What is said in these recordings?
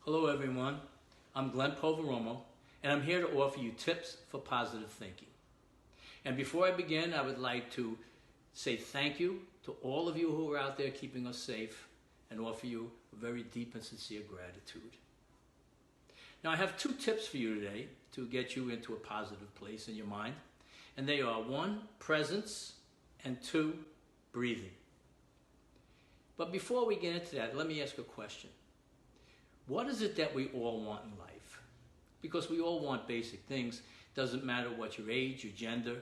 Hello everyone, I'm Glenn Poveromo and I'm here to offer you tips for positive thinking. And before I begin, I would like to say thank you to all of you who are out there keeping us safe and offer you a very deep and sincere gratitude. Now I have 2 tips for you today to get you into a positive place in your mind. And they are 1, presence, and 2, breathing. But before we get into that, let me ask a question. What is it that we all want in life? Because we all want basic things. Doesn't matter what your age, your gender,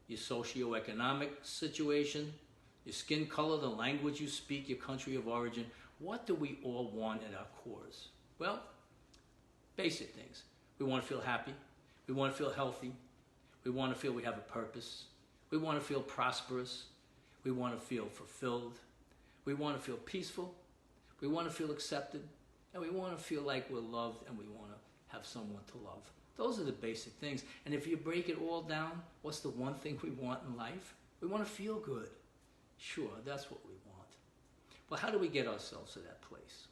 your socioeconomic situation, your skin color, the language you speak, your country of origin. What do we all want at our cores? Well, basic things. We want to feel happy. We want to feel healthy. We want to feel we have a purpose. We want to feel prosperous. We want to feel fulfilled. We want to feel peaceful. We want to feel accepted. And we want to feel like we're loved and we want to have someone to love. Those are the basic things. And if you break it all down, what's the one thing we want in life? We want to feel good. Sure, that's what we want. Well, how do we get ourselves to that place?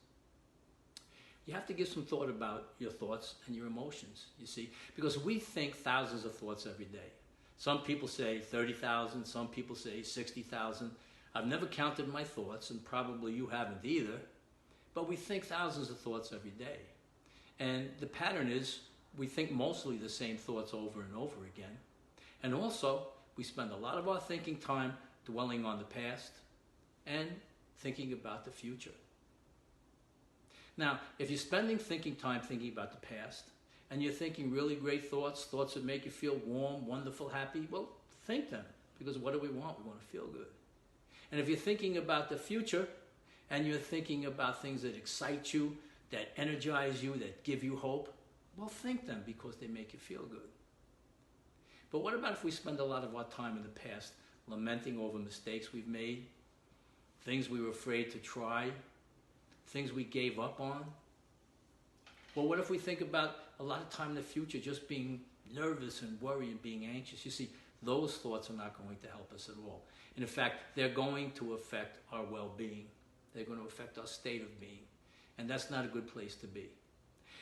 You have to give some thought about your thoughts and your emotions, you see, because we think thousands of thoughts every day. Some people say 30,000, some people say 60,000. I've never counted my thoughts, and probably you haven't either. But we think thousands of thoughts every day. And the pattern is we think mostly the same thoughts over and over again. And also, we spend a lot of our thinking time dwelling on the past and thinking about the future. Now, if you're spending thinking time thinking about the past, and you're thinking really great thoughts, thoughts that make you feel warm, wonderful, happy, well, think them. Because what do we want? We want to feel good. And if you're thinking about the future, and you're thinking about things that excite you, that energize you, that give you hope, well, think them because they make you feel good. But what about if we spend a lot of our time in the past lamenting over mistakes we've made, things we were afraid to try, things we gave up on? Well, what if we think about a lot of time in the future just being nervous and worried and being anxious? You see, those thoughts are not going to help us at all. And in fact, they're going to affect our well-being. They're going to affect our state of being. And that's not a good place to be.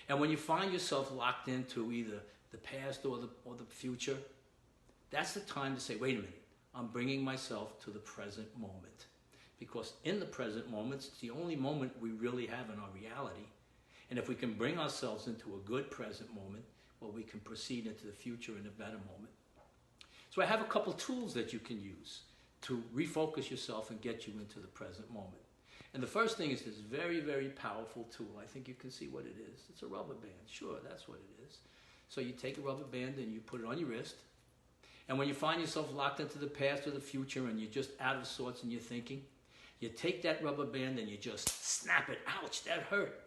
And when you find yourself locked into either the past or the future, that's the time to say, wait a minute, I'm bringing myself to the present moment. Because in the present moment, it's the only moment we really have in our reality. And if we can bring ourselves into a good present moment, well, we can proceed into the future in a better moment. So I have a couple tools that you can use to refocus yourself and get you into the present moment. And the first thing is this very, very powerful tool. I think you can see what it is. It's a rubber band. Sure, that's what it is. So you take a rubber band and you put it on your wrist. And when you find yourself locked into the past or the future and you're just out of sorts in your thinking, you take that rubber band and you just snap it. Ouch, that hurt.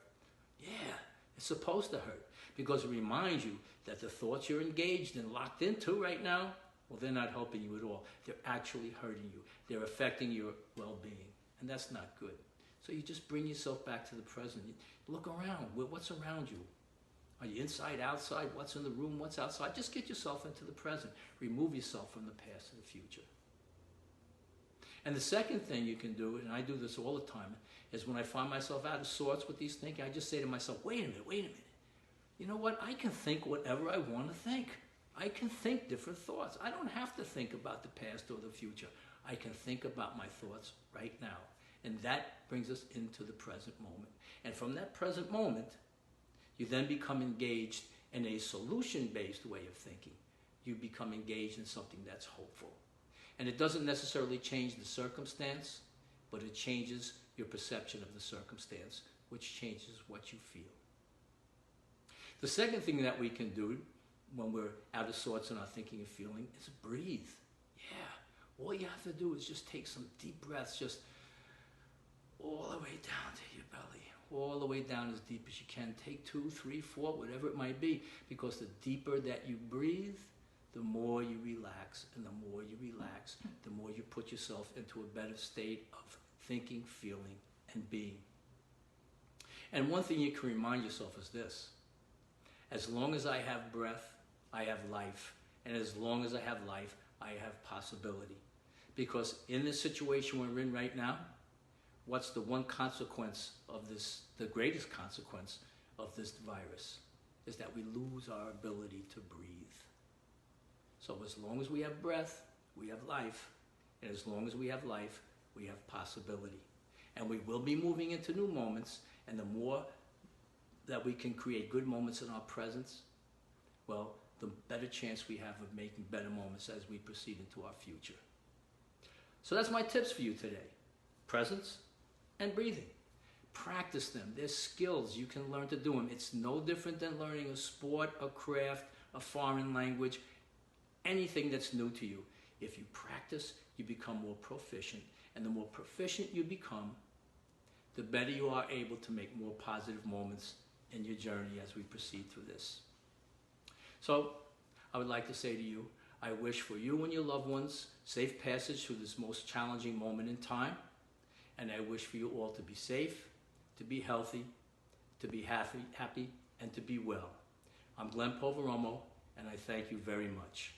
Yeah, it's supposed to hurt because it reminds you that the thoughts you're engaged and locked into right now, well, they're not helping you at all. They're actually hurting you. They're affecting your well-being. And that's not good. So you just bring yourself back to the present. You look around. What's around you? Are you inside, outside? What's in the room? What's outside? Just get yourself into the present. Remove yourself from the past and the future. And the second thing you can do, and I do this all the time, is when I find myself out of sorts with these thinking, I just say to myself, wait a minute. You know what? I can think whatever I want to think. I can think different thoughts. I don't have to think about the past or the future. I can think about my thoughts right now. And that brings us into the present moment. And from that present moment, you then become engaged in a solution-based way of thinking. You become engaged in something that's hopeful. And it doesn't necessarily change the circumstance, but it changes your perception of the circumstance, which changes what you feel. The second thing that we can do when we're out of sorts in our thinking and feeling is breathe. Yeah, all you have to do is just take some deep breaths, just all the way down to your belly, all the way down as deep as you can. Take 2, 3, 4, whatever it might be, because the deeper that you breathe, the more you relax, and the more you relax, the more you put yourself into a better state of thinking, feeling, and being. And one thing you can remind yourself is this: as long as I have breath, I have life. And as long as I have life, I have possibility. Because in this situation we're in right now, what's the one consequence of this, the greatest consequence of this virus is that we lose our ability to breathe. So as long as we have breath, we have life. And as long as we have life, we have possibility. And we will be moving into new moments. And the more that we can create good moments in our presence, well, the better chance we have of making better moments as we proceed into our future. So that's my tips for you today. Presence and breathing. Practice them. They're skills. You can learn to do them. It's no different than learning a sport, a craft, a foreign language, anything that's new to you. If you practice, you become more proficient. And the more proficient you become, the better you are able to make more positive moments in your journey as we proceed through this. So, I would like to say to you, I wish for you and your loved ones safe passage through this most challenging moment in time. And I wish for you all to be safe, to be healthy, to be happy, and to be well. I'm Glenn Poveromo, and I thank you very much.